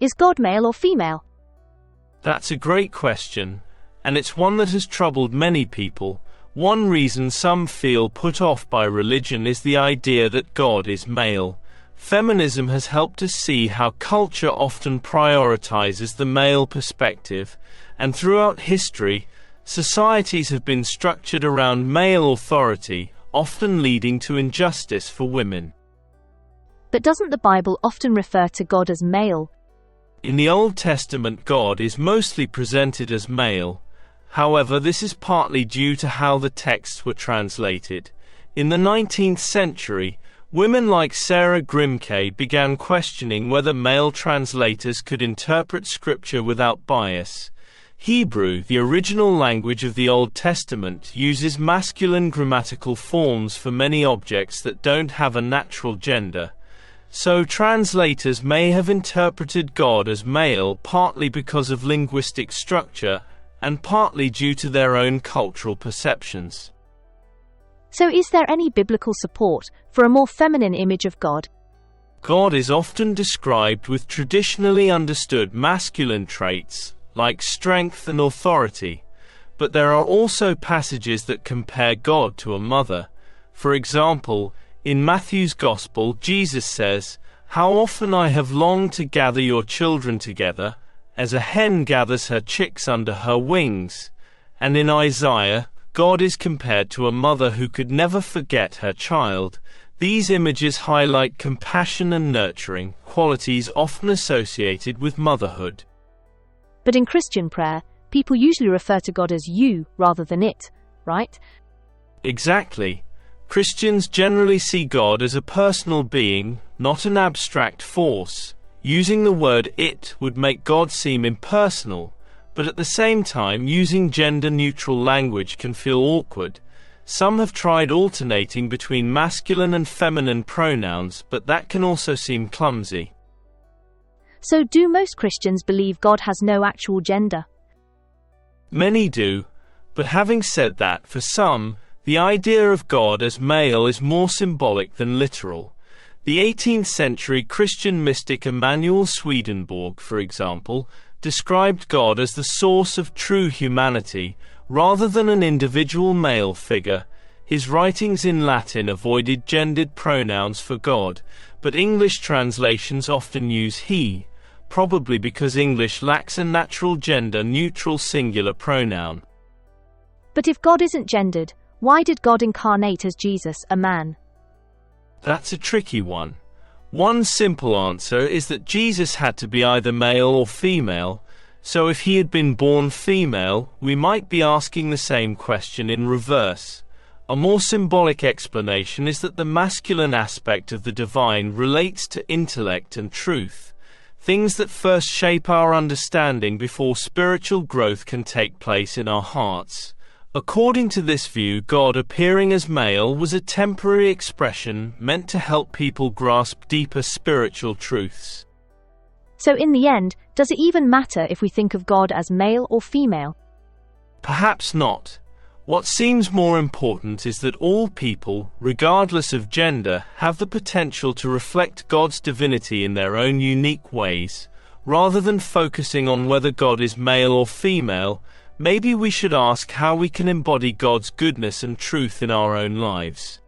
Is God male or female? That's a great question, and it's one that has troubled many people. One reason some feel put off by religion is the idea that God is male. Feminism has helped us see how culture often prioritizes the male perspective, and throughout history, societies have been structured around male authority, often leading to injustice for women. But doesn't the Bible often refer to God as male? In the Old Testament, God is mostly presented as male. However, this is partly due to how the texts were translated. In the 19th century, women like Sarah Grimke began questioning whether male translators could interpret Scripture without bias. Hebrew, the original language of the Old Testament, uses masculine grammatical forms for many objects that don't have a natural gender. So translators may have interpreted God as male partly because of linguistic structure and partly due to their own cultural perceptions. So is there any biblical support for a more feminine image of God? God is often described with traditionally understood masculine traits, like strength and authority, but there are also passages that compare God to a mother. For example, in Matthew's Gospel, Jesus says, "How often I have longed to gather your children together, as a hen gathers her chicks under her wings." And in Isaiah, God is compared to a mother who could never forget her child. These images highlight compassion and nurturing, qualities often associated with motherhood. But in Christian prayer, people usually refer to God as you rather than it, right? Exactly. Christians generally see God as a personal being, not an abstract force. Using the word it would make God seem impersonal, but at the same time, using gender-neutral language can feel awkward. Some have tried alternating between masculine and feminine pronouns, but that can also seem clumsy. So do most Christians believe God has no actual gender? Many do, but having said that, for some, the idea of God as male is more symbolic than literal. The 18th century Christian mystic Emanuel Swedenborg, for example, described God as the source of true humanity, rather than an individual male figure. His writings in Latin avoided gendered pronouns for God, but English translations often use he, probably because English lacks a natural gender-neutral singular pronoun. But if God isn't gendered, why did God incarnate as Jesus, a man? That's a tricky one. One simple answer is that Jesus had to be either male or female, so if he had been born female, we might be asking the same question in reverse. A more symbolic explanation is that the masculine aspect of the divine relates to intellect and truth, things that first shape our understanding before spiritual growth can take place in our hearts. According to this view, God appearing as male was a temporary expression meant to help people grasp deeper spiritual truths. So in the end, does it even matter if we think of God as male or female? Perhaps not. What seems more important is that all people, regardless of gender, have the potential to reflect God's divinity in their own unique ways. Rather than focusing on whether God is male or female, maybe we should ask how we can embody God's goodness and truth in our own lives.